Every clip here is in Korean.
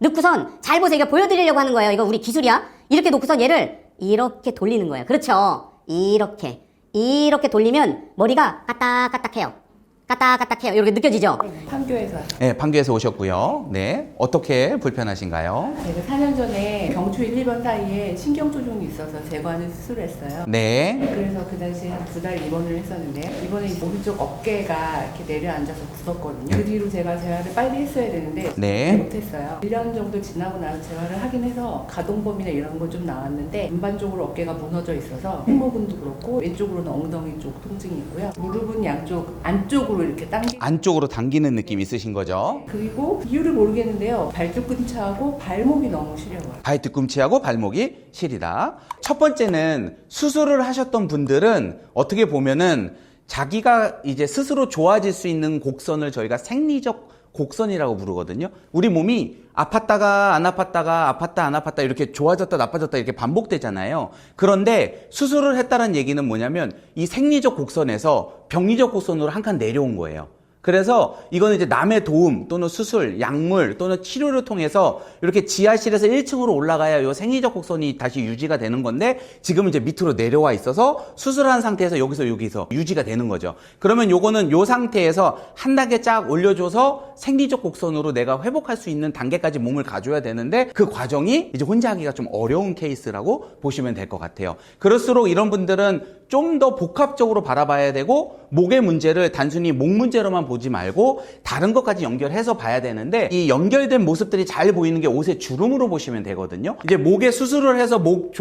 넣고선 잘 보세요. 이거 보여드리려고 하는 거예요. 이거 우리 기술이야. 이렇게 놓고선 얘를 이렇게 돌리는 거예요. 그렇죠. 이렇게 돌리면 머리가 까딱까딱해요. 까딱까딱해요. 이렇게 느껴지죠? 판교에서 네, 판교에서 오셨고요. 네, 어떻게 불편하신가요? 제가 4년 전에 경추 1, 2번 사이에 신경 조종이 있어서 제거하는 수술을 했어요. 네, 그래서 그 당시에 한 2달 입원을 했었는데 이번에 오른쪽 어깨가 이렇게 내려앉아서 굳었거든요. 그 뒤로 제가 재활을 빨리 했어야 되는데 네. 못했어요. 1년 정도 지나고 나서 재활을 하긴 해서 가동범위나 이런 건 좀 나왔는데 전반적으로 어깨가 무너져 있어서 승모근도 그렇고 왼쪽으로는 엉덩이 쪽 통증이 있고요. 무릎은 양쪽 안쪽으로 이렇게 당기 안쪽으로 당기는 느낌 있으신 거죠? 그리고 이유를 모르겠는데요. 발뒤꿈치하고 발목이 너무 시려워요. 발 뒤꿈치하고 발목이 시리다. 첫 번째는 수술을 하셨던 분들은 어떻게 보면은 자기가 이제 스스로 좋아질 수 있는 곡선을 저희가 생리적 곡선이라고 부르거든요. 우리 몸이 아팠다가 안 아팠다가 아팠다 안 아팠다 이렇게 좋아졌다 나빠졌다 이렇게 반복되잖아요. 그런데 수술을 했다는 얘기는 뭐냐면 이 생리적 곡선에서 병리적 곡선으로 한 칸 내려온 거예요. 그래서 이거는 이제 남의 도움 또는 수술, 약물 또는 치료를 통해서 이렇게 지하실에서 1층으로 올라가야 요 생리적 곡선이 다시 유지가 되는 건데 지금은 이제 밑으로 내려와 있어서 수술한 상태에서 여기서 유지가 되는 거죠. 그러면 요거는 요 상태에서 한 단계 쫙 올려줘서 생리적 곡선으로 내가 회복할 수 있는 단계까지 몸을 가줘야 되는데 그 과정이 이제 혼자 하기가 좀 어려운 케이스라고 보시면 될 것 같아요. 그럴수록 이런 분들은 좀 더 복합적으로 바라봐야 되고 목의 문제를 단순히 목 문제로만 보지 말고 다른 것까지 연결해서 봐야 되는데 이 연결된 모습들이 잘 보이는 게 옷의 주름으로 보시면 되거든요. 이제 목에 수술을 해서 목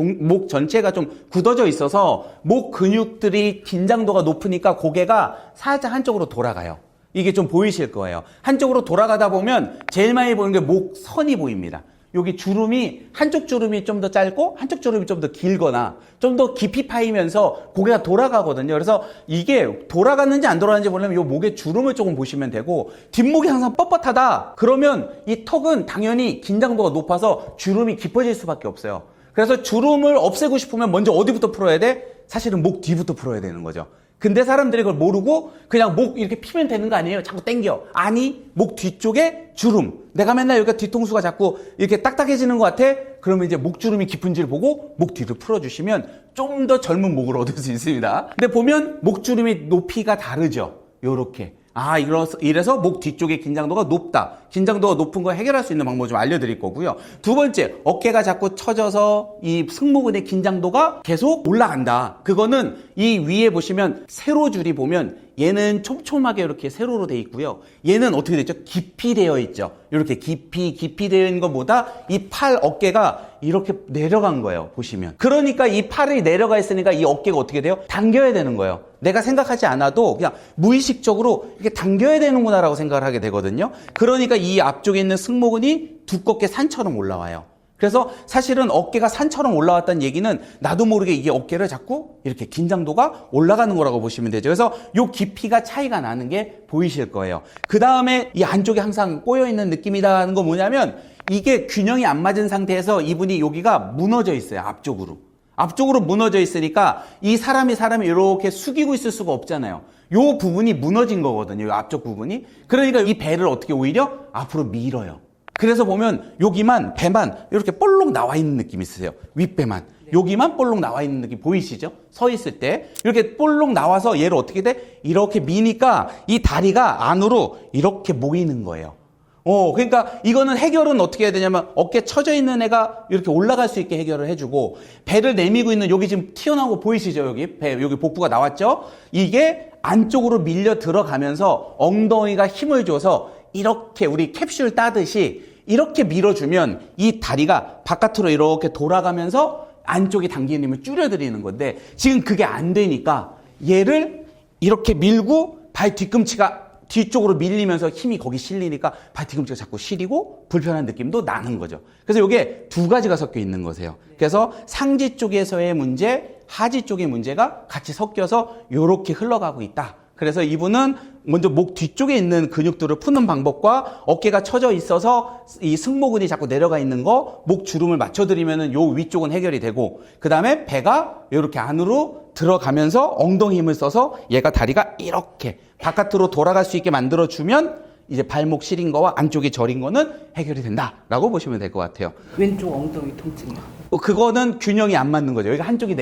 전체가 좀 굳어져 있어서 목 근육들이 긴장도가 높으니까 고개가 살짝 한쪽으로 돌아가요. 이게 좀 보이실 거예요. 한쪽으로 돌아가다 보면 제일 많이 보이는 게 목선이 보입니다. 여기 주름이 한쪽 주름이 좀 더 짧고 한쪽 주름이 좀 더 길거나 좀 더 깊이 파이면서 고개가 돌아가거든요. 그래서 이게 돌아갔는지 안 돌아갔는지 보려면 이 목의 주름을 조금 보시면 되고 뒷목이 항상 뻣뻣하다 그러면 이 턱은 당연히 긴장도가 높아서 주름이 깊어질 수밖에 없어요. 그래서 주름을 없애고 싶으면 먼저 어디부터 풀어야 돼? 사실은 목 뒤부터 풀어야 되는 거죠. 근데 사람들이 그걸 모르고 그냥 목 이렇게 피면 되는 거 아니에요? 자꾸 당겨. 아니, 목 뒤쪽에 주름. 내가 맨날 여기가 뒤통수가 자꾸 이렇게 딱딱해지는 것 같아? 그러면 이제 목주름이 깊은지를 보고 목 뒤를 풀어주시면 좀 더 젊은 목을 얻을 수 있습니다. 근데 보면 목주름이 높이가 다르죠? 요렇게. 아, 이래서 목 뒤쪽의 긴장도가 높다. 긴장도가 높은 거 해결할 수 있는 방법 좀 알려드릴 거고요. 두 번째, 어깨가 자꾸 처져서 이 승모근의 긴장도가 계속 올라간다. 그거는 이 위에 보시면 세로줄이 보면 얘는 촘촘하게 이렇게 세로로 돼 있고요. 얘는 어떻게 되죠? 깊이 되어 있죠. 이렇게 깊이 되어 있는 것보다 이 팔 어깨가 이렇게 내려간 거예요. 보시면. 그러니까 이 팔이 내려가 있으니까 이 어깨가 어떻게 돼요? 당겨야 되는 거예요. 내가 생각하지 않아도 그냥 무의식적으로 이렇게 당겨야 되는구나라고 생각을 하게 되거든요. 그러니까 이 앞쪽에 있는 승모근이 두껍게 산처럼 올라와요. 그래서 사실은 어깨가 산처럼 올라왔다는 얘기는 나도 모르게 이게 어깨를 자꾸 이렇게 긴장도가 올라가는 거라고 보시면 되죠. 그래서 요 깊이가 차이가 나는 게 보이실 거예요. 그 다음에 이 안쪽에 항상 꼬여있는 느낌이라는 건 뭐냐면 이게 균형이 안 맞은 상태에서 이분이 여기가 무너져 있어요. 앞쪽으로 무너져 있으니까 이 사람이 이렇게 숙이고 있을 수가 없잖아요. 요 부분이 무너진 거거든요. 요 앞쪽 부분이. 그러니까 이 배를 어떻게 오히려 앞으로 밀어요. 그래서 보면 여기만 배만 이렇게 볼록 나와 있는 느낌이 있으세요. 윗배만. 여기만 볼록 나와 있는 느낌 보이시죠? 서 있을 때 이렇게 볼록 나와서 얘를 어떻게 돼? 이렇게 미니까 이 다리가 안으로 이렇게 모이는 거예요. 그러니까 이거는 해결은 어떻게 해야 되냐면 어깨 처져 있는 애가 이렇게 올라갈 수 있게 해결을 해주고 배를 내밀고 있는 여기 지금 튀어나온 거 보이시죠? 여기 복부가 나왔죠? 이게 안쪽으로 밀려 들어가면서 엉덩이가 힘을 줘서 이렇게 우리 캡슐 따듯이 이렇게 밀어주면 이 다리가 바깥으로 이렇게 돌아가면서 안쪽에 당기는 힘을 줄여드리는 건데 지금 그게 안 되니까 얘를 이렇게 밀고 발 뒤꿈치가 뒤쪽으로 밀리면서 힘이 거기 실리니까 발 뒤꿈치가 자꾸 시리고 불편한 느낌도 나는 거죠. 그래서 이게 두 가지가 섞여 있는 거세요. 그래서 상지 쪽에서의 문제, 하지 쪽의 문제가 같이 섞여서 이렇게 흘러가고 있다. 그래서 이분은 먼저 목 뒤쪽에 있는 근육들을 푸는 방법과 어깨가 처져 있어서 이 승모근이 자꾸 내려가 있는 거, 목 주름을 맞춰드리면은 요 위쪽은 해결이 되고, 그 다음에 배가 이렇게 안으로 들어가면서 엉덩이 힘을 써서 얘가 다리가 이렇게 바깥으로 돌아갈 수 있게 만들어주면 이제 발목 시린 거와 안쪽이 저린 거는 해결이 된다라고 보시면 될 것 같아요. 왼쪽 엉덩이 통증이요. 그거는 균형이 안 맞는 거죠. 여기가 한쪽이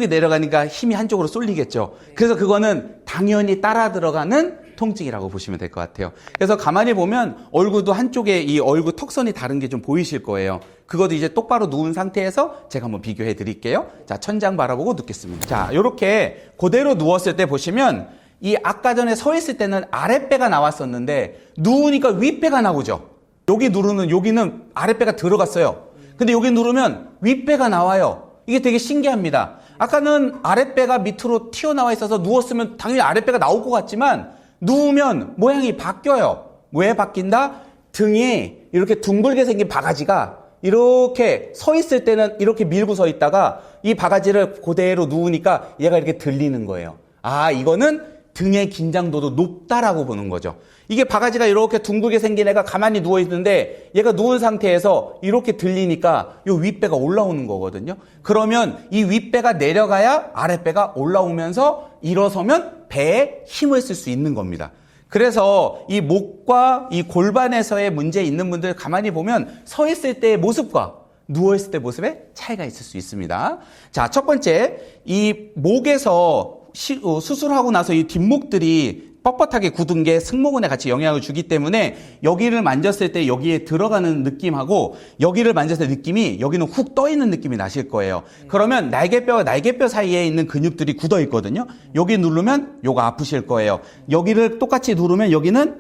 내려가니까 힘이 한쪽으로 쏠리겠죠. 그래서 그거는 당연히 따라 들어가는 통증이라고 보시면 될 것 같아요. 그래서 가만히 보면 얼굴도 한쪽에 이 얼굴 턱선이 다른 게 좀 보이실 거예요. 그것도 이제 똑바로 누운 상태에서 제가 한번 비교해 드릴게요. 자, 천장 바라보고 눕겠습니다. 자, 요렇게 그대로 누웠을 때 보시면 이 아까 전에 서 있을 때는 아랫배가 나왔었는데 누우니까 윗배가 나오죠. 여기 누르는 여기는 아랫배가 들어갔어요. 근데 여기 누르면 윗배가 나와요. 이게 되게 신기합니다. 아까는 아랫배가 밑으로 튀어나와 있어서 누웠으면 당연히 아랫배가 나올 것 같지만 누우면 모양이 바뀌어요. 왜 바뀐다? 등에 이렇게 둥글게 생긴 바가지가 이렇게 서 있을 때는 이렇게 밀고 서 있다가 이 바가지를 그대로 누우니까 얘가 이렇게 들리는 거예요. 아, 이거는 등의 긴장도도 높다라고 보는 거죠. 이게 바가지가 이렇게 둥글게 생긴 애가 가만히 누워 있는데 얘가 누운 상태에서 이렇게 들리니까 이 윗배가 올라오는 거거든요. 그러면 이 윗배가 내려가야 아랫배가 올라오면서 일어서면 배에 힘을 쓸 수 있는 겁니다. 그래서 이 목과 이 골반에서의 문제 있는 분들 가만히 보면 서 있을 때의 모습과 누워 있을 때 모습에 차이가 있을 수 있습니다. 자, 첫 번째, 이 목에서 수술하고 나서 이 뒷목들이 뻣뻣하게 굳은 게 승모근에 같이 영향을 주기 때문에 여기를 만졌을 때 여기에 들어가는 느낌하고 여기를 만졌을 때 느낌이 여기는 훅 떠 있는 느낌이 나실 거예요. 그러면 날개뼈와 날개뼈 사이에 있는 근육들이 굳어 있거든요. 여기 누르면 요거 아프실 거예요. 여기를 똑같이 누르면 여기는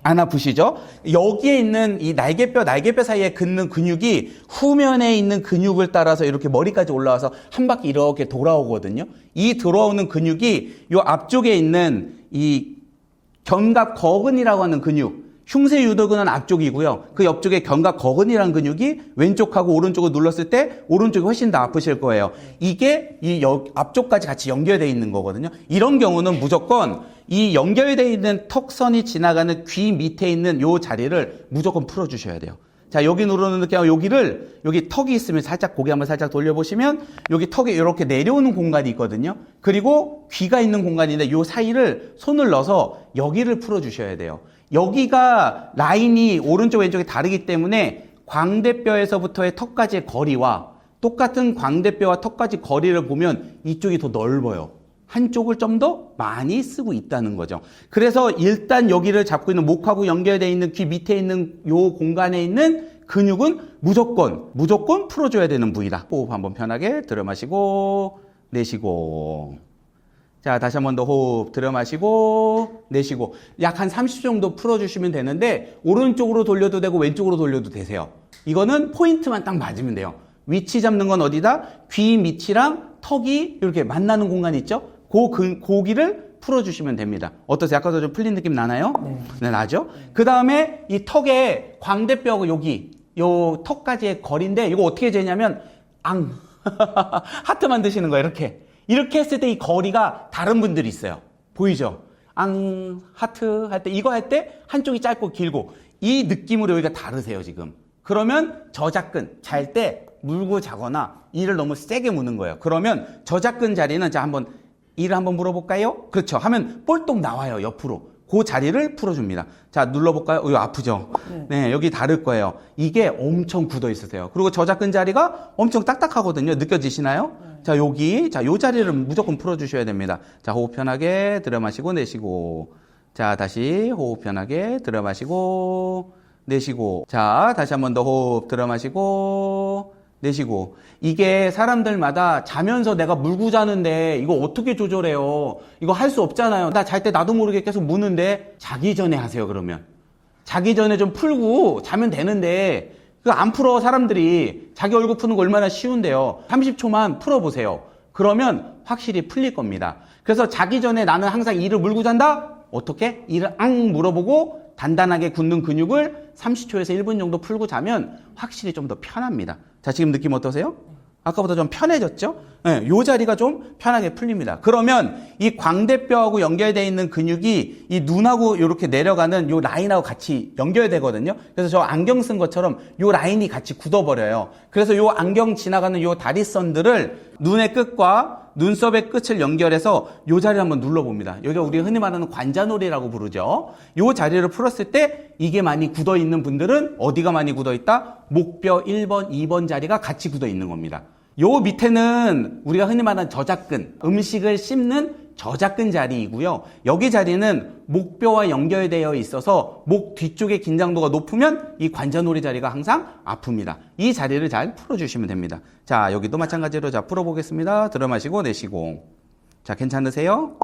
안 아프시죠? 여기에 있는 이 날개뼈 사이에 긋는 근육이 후면에 있는 근육을 따라서 이렇게 머리까지 올라와서 한 바퀴 이렇게 돌아오거든요. 이 돌아오는 근육이 요 앞쪽에 있는 이 견갑거근이라고 하는 근육, 흉쇄유도근은 앞쪽이고요. 그 옆쪽에 견갑거근이라는 근육이 왼쪽하고 오른쪽을 눌렀을 때 오른쪽이 훨씬 더 아프실 거예요. 이게 이 앞쪽까지 같이 연결되어 있는 거거든요. 이런 경우는 무조건 이 연결되어 있는 턱선이 지나가는 귀 밑에 있는 요 자리를 무조건 풀어주셔야 돼요. 자, 여기 누르는 느낌, 여기 턱이 있으면 살짝 고개 한번 살짝 돌려보시면 여기 턱이 이렇게 내려오는 공간이 있거든요. 그리고 귀가 있는 공간인데 요 사이를 손을 넣어서 여기를 풀어주셔야 돼요. 여기가 라인이 오른쪽 왼쪽이 다르기 때문에 광대뼈에서부터의 턱까지의 거리와 똑같은 광대뼈와 턱까지 거리를 보면 이쪽이 더 넓어요. 한쪽을 좀 더 많이 쓰고 있다는 거죠. 그래서 일단 여기를 잡고 있는 목하고 연결되어 있는 귀 밑에 있는 요 공간에 있는 근육은 무조건 풀어줘야 되는 부위다. 호흡 한번 편하게 들여 마시고 내쉬고. 자, 다시 한 번 더 호흡 들여 마시고 내쉬고. 약 한 30초 정도 풀어주시면 되는데 오른쪽으로 돌려도 되고 왼쪽으로 돌려도 되세요. 이거는 포인트만 딱 맞으면 돼요. 위치 잡는 건 어디다? 귀 밑이랑 턱이 이렇게 만나는 공간이 있죠? 고기를 풀어주시면 됩니다. 어떠세요? 아까도 좀 풀린 느낌 나나요? 네, 나죠? 그 다음에 이 턱에 광대뼈하고 여기, 요 턱까지의 거리인데 이거 어떻게 재냐면, 하트 만드시는 거예요, 이렇게. 이렇게 했을 때 이 거리가 다른 분들이 있어요. 보이죠? 하트 할 때, 이거 할 때 한쪽이 짧고 길고, 이 느낌으로 여기가 다르세요, 지금. 그러면 저작근, 잘 때 물고 자거나 이를 너무 세게 무는 거예요. 그러면 저작근 자리는 자 한번 이를 한번 물어볼까요? 그렇죠. 하면 볼록 나와요. 옆으로. 그 자리를 풀어줍니다. 자, 눌러볼까요? 이거 아프죠? 네, 여기 다를 거예요. 이게 엄청 굳어 있으세요. 그리고 저작근 자리가 엄청 딱딱하거든요. 느껴지시나요? 자, 여기. 자, 요 자리를 무조건 풀어주셔야 됩니다. 자, 호흡 편하게 들여 마시고 내쉬고. 자, 다시 호흡 편하게 들여 마시고 내쉬고. 자, 다시 한 번 더 호흡 들여 마시고 내쉬고. 이게 사람들마다 자면서 내가 물고 자는데 이거 어떻게 조절해요? 이거 할 수 없잖아요. 나 잘 때 나도 모르게 계속 무는데 자기 전에 하세요, 그러면. 자기 전에 좀 풀고 자면 되는데 그거 안 풀어, 사람들이. 자기 얼굴 푸는 거 얼마나 쉬운데요. 30초만 풀어보세요. 그러면 확실히 풀릴 겁니다. 그래서 자기 전에 나는 항상 이를 물고 잔다? 어떻게? 이를 물어보고 단단하게 굳는 근육을 30초에서 1분 정도 풀고 자면 확실히 좀 더 편합니다. 자, 지금 느낌 어떠세요? 아까보다 좀 편해졌죠? 네, 요 자리가 좀 편하게 풀립니다. 그러면 이 광대뼈하고 연결되어 있는 근육이 이 눈하고 이렇게 내려가는 요 라인하고 같이 연결되거든요. 그래서 저 안경 쓴 것처럼 요 라인이 같이 굳어버려요. 그래서 요 안경 지나가는 요 다리선들을 눈의 끝과 눈썹의 끝을 연결해서 요 자리를 한번 눌러봅니다. 여기가 우리가 흔히 말하는 관자놀이라고 부르죠. 요 자리를 풀었을 때 이게 많이 굳어 있는 분들은 어디가 많이 굳어 있다? 목뼈 1번, 2번 자리가 같이 굳어 있는 겁니다. 요 밑에는 우리가 흔히 말하는 저작근, 음식을 씹는 저작근 자리이고요. 여기 자리는 목뼈와 연결되어 있어서 목 뒤쪽의 긴장도가 높으면 이 관자놀이 자리가 항상 아픕니다. 이 자리를 잘 풀어주시면 됩니다. 자, 여기도 마찬가지로 자 풀어보겠습니다. 들어 마시고 내쉬고. 자, 괜찮으세요?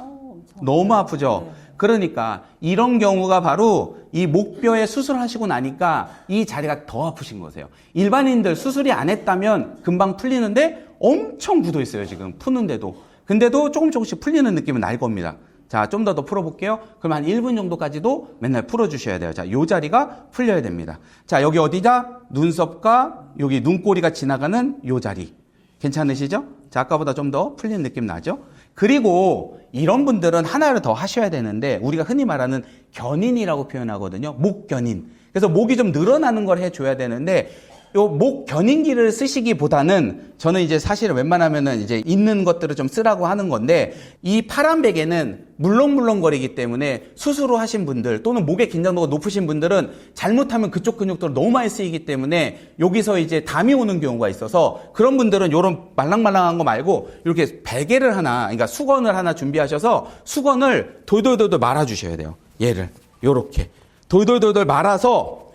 너무 아프죠? 그러니까 이런 경우가 바로 이 목뼈에 수술하시고 나니까 이 자리가 더 아프신 거세요. 일반인들 수술이 안 했다면 금방 풀리는데 엄청 굳어 있어요, 지금 푸는데도. 근데도 조금씩 풀리는 느낌은 날 겁니다. 자, 좀 더 풀어볼게요. 그럼 한 1분 정도까지도 맨날 풀어주셔야 돼요. 자, 요 자리가 풀려야 됩니다. 자, 여기 어디다? 눈썹과 여기 눈꼬리가 지나가는 요 자리. 괜찮으시죠? 자, 아까보다 좀 더 풀리는 느낌 나죠? 그리고 이런 분들은 하나를 더 하셔야 되는데 우리가 흔히 말하는 견인이라고 표현하거든요. 목 견인. 그래서 목이 좀 늘어나는 걸 해줘야 되는데 요 목 견인기를 쓰시기보다는 저는 이제 사실은 웬만하면은 이제 있는 것들을 좀 쓰라고 하는 건데 이 파란 베개는 물렁물렁거리기 때문에 수술을 하신 분들 또는 목의 긴장도가 높으신 분들은 잘못하면 그쪽 근육들이 너무 많이 쓰이기 때문에 여기서 이제 담이 오는 경우가 있어서 그런 분들은 요런 말랑말랑한 거 말고 이렇게 베개를 하나, 그러니까 수건을 하나 준비하셔서 수건을 돌돌돌돌 말아주셔야 돼요. 얘를 요렇게 돌돌돌돌 말아서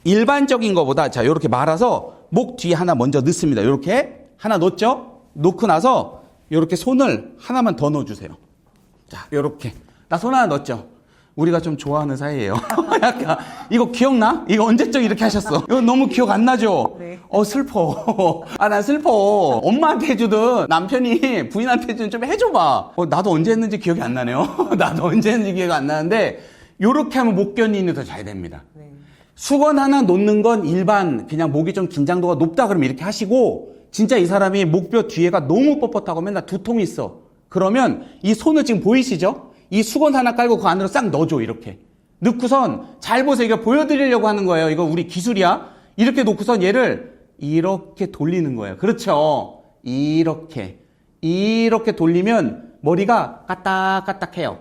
일반적인 것보다 자 이렇게 말아서 목 뒤에 하나 먼저 넣습니다. 이렇게 하나 넣었죠? 넣고 나서 이렇게 손을 하나만 더 넣어주세요. 자 이렇게 나 손 하나 넣었죠? 우리가 좀 좋아하는 사이예요. 약간 이거 기억나? 이거 언제적 이렇게 하셨어? 이거 너무 기억 안 나죠? 네. 슬퍼. 아 난 슬퍼. 엄마한테 해주든 남편이 부인한테 해주든 좀 해줘봐. 나도 언제 했는지 기억이 안 나네요. 나도 언제 했는지 기억이 안 나는데 이렇게 하면 목 견인이 더 잘 됩니다. 네. 수건 하나 놓는 건 일반 그냥 목이 좀 긴장도가 높다 그러면 이렇게 하시고 진짜 이 사람이 목뼈 뒤에가 너무 뻣뻣하고 맨날 두통이 있어. 그러면 이 손을 지금 보이시죠? 이 수건 하나 깔고 그 안으로 싹 넣어줘 이렇게. 넣고선 잘 보세요. 이거 보여드리려고 하는 거예요. 이거 우리 기술이야. 이렇게 놓고선 얘를 이렇게 돌리는 거예요. 그렇죠? 이렇게 돌리면 머리가 까딱까딱해요.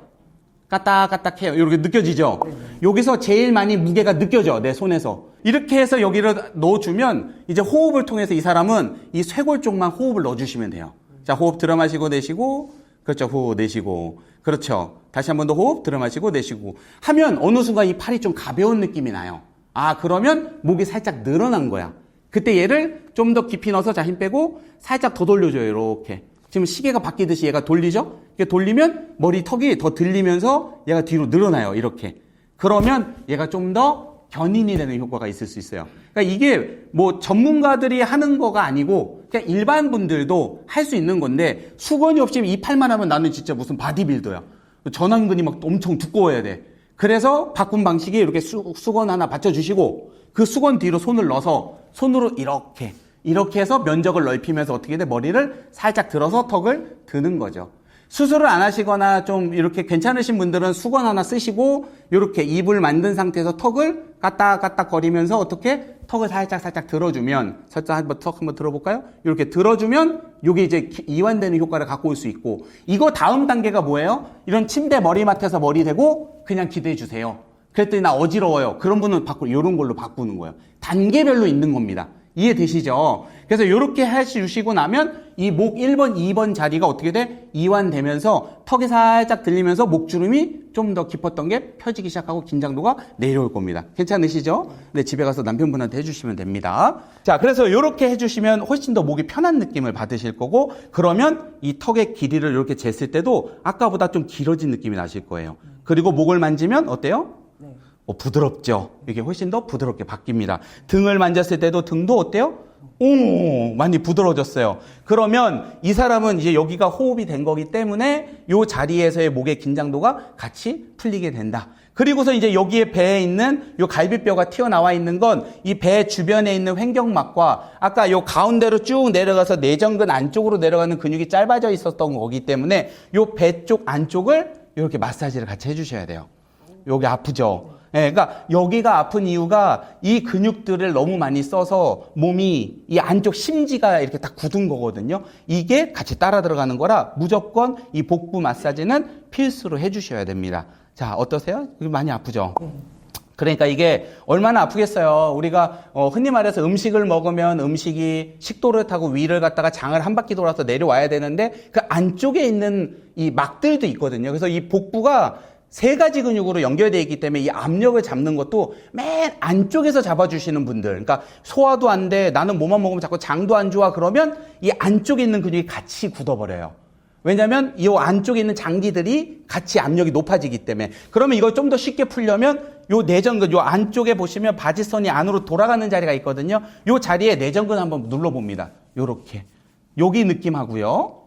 까딱까딱해요. 이렇게 느껴지죠? 여기서 제일 많이 무게가 느껴져, 내 손에서. 이렇게 해서 여기를 넣어주면 이제 호흡을 통해서 이 사람은 이 쇄골 쪽만 호흡을 넣어주시면 돼요. 자, 호흡 들어 마시고 내쉬고. 그렇죠. 호흡 내쉬고. 그렇죠. 다시 한 번 더 호흡 들어 마시고 내쉬고. 하면 어느 순간 이 팔이 좀 가벼운 느낌이 나요. 아, 그러면 목이 살짝 늘어난 거야. 그때 얘를 좀 더 깊이 넣어서 자, 힘 빼고 살짝 더 돌려줘요. 이렇게. 지금 시계가 바뀌듯이 얘가 돌리죠? 이렇게 돌리면 머리 턱이 더 들리면서 얘가 뒤로 늘어나요. 이렇게. 그러면 얘가 좀 더 견인이 되는 효과가 있을 수 있어요. 그러니까 이게 뭐 전문가들이 하는 거가 아니고 그냥 일반 분들도 할 수 있는 건데 수건이 없이 이 팔만 하면 나는 진짜 무슨 바디빌더야. 전완근이 막 엄청 두꺼워야 돼. 그래서 바꾼 방식이 이렇게 수건 하나 받쳐주시고 그 수건 뒤로 손을 넣어서 손으로 이렇게 해서 면적을 넓히면서 어떻게 돼? 머리를 살짝 들어서 턱을 드는 거죠. 수술을 안 하시거나 좀 이렇게 괜찮으신 분들은 수건 하나 쓰시고 이렇게 입을 만든 상태에서 턱을 까딱까딱 거리면서 어떻게 턱을 살짝 들어주면 살짝 한번 턱 한번 들어볼까요? 이렇게 들어주면 이게 이제 이완되는 효과를 갖고 올 수 있고 이거 다음 단계가 뭐예요? 이런 침대 머리맡에서 머리 대고 그냥 기대해 주세요. 그랬더니 나 어지러워요. 그런 분은 이런 걸로 바꾸는 거예요. 단계별로 있는 겁니다. 이해되시죠? 그래서 이렇게 해주시고 나면 이 목 1번, 2번 자리가 어떻게 돼? 이완되면서 턱이 살짝 들리면서 목주름이 좀 더 깊었던 게 펴지기 시작하고 긴장도가 내려올 겁니다. 괜찮으시죠? 네, 집에 가서 남편분한테 해주시면 됩니다. 자, 그래서 이렇게 해주시면 훨씬 더 목이 편한 느낌을 받으실 거고 그러면 이 턱의 길이를 이렇게 쟀을 때도 아까보다 좀 길어진 느낌이 나실 거예요. 그리고 목을 만지면 어때요? 부드럽죠? 이게 훨씬 더 부드럽게 바뀝니다. 등을 만졌을 때도 등도 어때요? 많이 부드러워졌어요. 그러면 이 사람은 이제 여기가 호흡이 된 거기 때문에 이 자리에서의 목의 긴장도가 같이 풀리게 된다. 그리고서 이제 여기에 배에 있는 이 갈비뼈가 튀어나와 있는 건 이 배 주변에 있는 횡격막과 아까 이 가운데로 쭉 내려가서 내전근 안쪽으로 내려가는 근육이 짧아져 있었던 거기 때문에 이 배 쪽 안쪽을 이렇게 마사지를 같이 해주셔야 돼요. 여기 아프죠? 예, 그러니까 여기가 아픈 이유가 이 근육들을 너무 많이 써서 몸이 이 안쪽 심지가 이렇게 딱 굳은 거거든요. 이게 같이 따라 들어가는 거라 무조건 이 복부 마사지는 필수로 해주셔야 됩니다. 자, 어떠세요? 많이 아프죠? 그러니까 이게 얼마나 아프겠어요. 우리가 흔히 말해서 음식을 먹으면 음식이 식도를 타고 위를 갔다가 장을 한 바퀴 돌아서 내려와야 되는데 그 안쪽에 있는 이 막들도 있거든요. 그래서 이 복부가 세 가지 근육으로 연결되어 있기 때문에 이 압력을 잡는 것도 맨 안쪽에서 잡아주시는 분들, 그러니까 소화도 안 돼, 나는 뭐만 먹으면 자꾸 장도 안 좋아, 그러면 이 안쪽에 있는 근육이 같이 굳어버려요. 왜냐하면 이 안쪽에 있는 장기들이 같이 압력이 높아지기 때문에. 그러면 이걸 좀 더 쉽게 풀려면 요 내전근, 요 안쪽에 보시면 바지선이 안으로 돌아가는 자리가 있거든요. 요 자리에 내전근 한번 눌러봅니다. 요렇게. 여기 느낌하고요.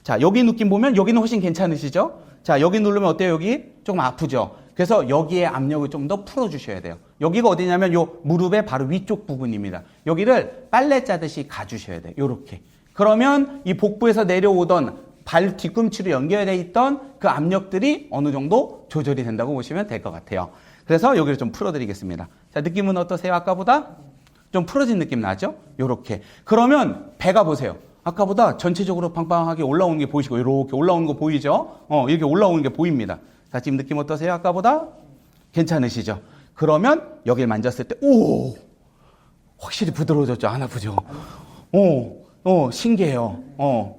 자, 여기 느낌 보면 여기는 훨씬 괜찮으시죠? 자, 여기 누르면 어때요? 여기 조금 아프죠? 그래서 여기에 압력을 좀 더 풀어주셔야 돼요. 여기가 어디냐면 요 무릎의 바로 위쪽 부분입니다. 여기를 빨래 짜듯이 가주셔야 돼요. 요렇게. 그러면 이 복부에서 내려오던 발 뒤꿈치로 연결되어 있던 그 압력들이 어느 정도 조절이 된다고 보시면 될 것 같아요. 그래서 여기를 좀 풀어드리겠습니다. 자, 느낌은 어떠세요? 아까보다 좀 풀어진 느낌 나죠? 요렇게. 그러면 배가 보세요. 아까보다 전체적으로 팡팡하게 올라오는 게 보이시고, 이렇게 올라오는 거 보이죠? 이렇게 올라오는 게 보입니다. 자, 지금 느낌 어떠세요? 아까보다? 괜찮으시죠? 그러면 여기를 만졌을 때, 오! 확실히 부드러워졌죠? 안 아프죠? 신기해요.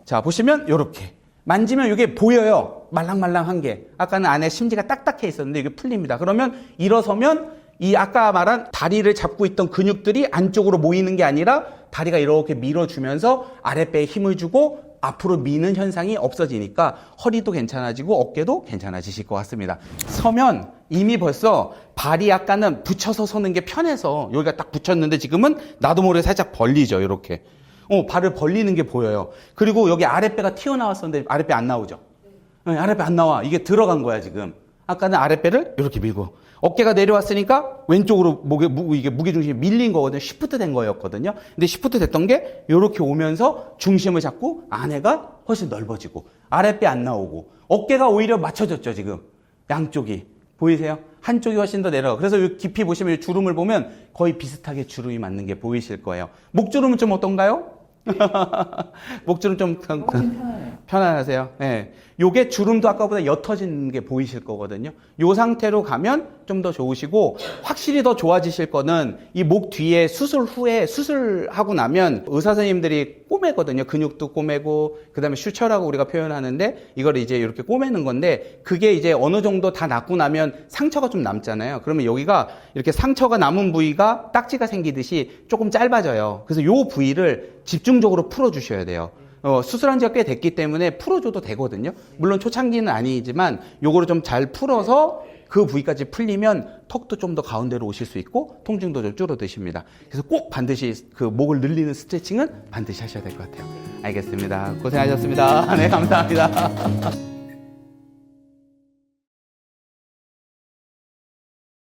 자, 보시면 요렇게. 만지면 이게 보여요. 말랑말랑한 게. 아까는 안에 심지가 딱딱해 있었는데 이게 풀립니다. 그러면 일어서면 이 아까 말한 다리를 잡고 있던 근육들이 안쪽으로 모이는 게 아니라 다리가 이렇게 밀어주면서 아랫배에 힘을 주고 앞으로 미는 현상이 없어지니까 허리도 괜찮아지고 어깨도 괜찮아지실 것 같습니다. 서면 이미 벌써 발이 약간은 붙여서 서는 게 편해서 여기가 딱 붙였는데 지금은 나도 모르게 살짝 벌리죠. 이렇게. 발을 벌리는 게 보여요. 그리고 여기 아랫배가 튀어나왔었는데 아랫배 안 나오죠? 네, 아랫배 안 나와. 이게 들어간 거야, 지금. 아까는 아랫배를 이렇게 밀고. 어깨가 내려왔으니까 왼쪽으로 이게 무게중심이 밀린 거거든요. 시프트 된 거였거든요. 근데 시프트 됐던 게 이렇게 오면서 중심을 잡고 안에가 훨씬 넓어지고 아랫배 안 나오고 어깨가 오히려 맞춰졌죠, 지금. 양쪽이. 보이세요? 한쪽이 훨씬 더 내려가. 그래서 이 깊이 보시면 이 주름을 보면 거의 비슷하게 주름이 맞는 게 보이실 거예요. 목주름은 좀 어떤가요? 목주름 좀 편안하세요. 네. 요게 주름도 아까보다 옅어진 게 보이실 거거든요. 요 상태로 가면 좀 더 좋으시고 확실히 더 좋아지실 거는 이 목 뒤에 수술 후에 수술하고 나면 의사 선생님들이 꼬매거든요. 근육도 꼬매고 그다음에 슈처라고 우리가 표현하는데 이걸 이제 이렇게 꼬매는 건데 그게 이제 어느 정도 다 낫고 나면 상처가 좀 남잖아요. 그러면 여기가 이렇게 상처가 남은 부위가 딱지가 생기듯이 조금 짧아져요. 그래서 요 부위를 집중적으로 풀어주셔야 돼요. 수술한 지가 꽤 됐기 때문에 풀어줘도 되거든요. 물론 초창기는 아니지만 요거를 좀 잘 풀어서 그 부위까지 풀리면 턱도 좀 더 가운데로 오실 수 있고 통증도 좀 줄어드십니다. 그래서 꼭 반드시 그 목을 늘리는 스트레칭은 반드시 하셔야 될 것 같아요. 알겠습니다. 고생하셨습니다. 네, 감사합니다.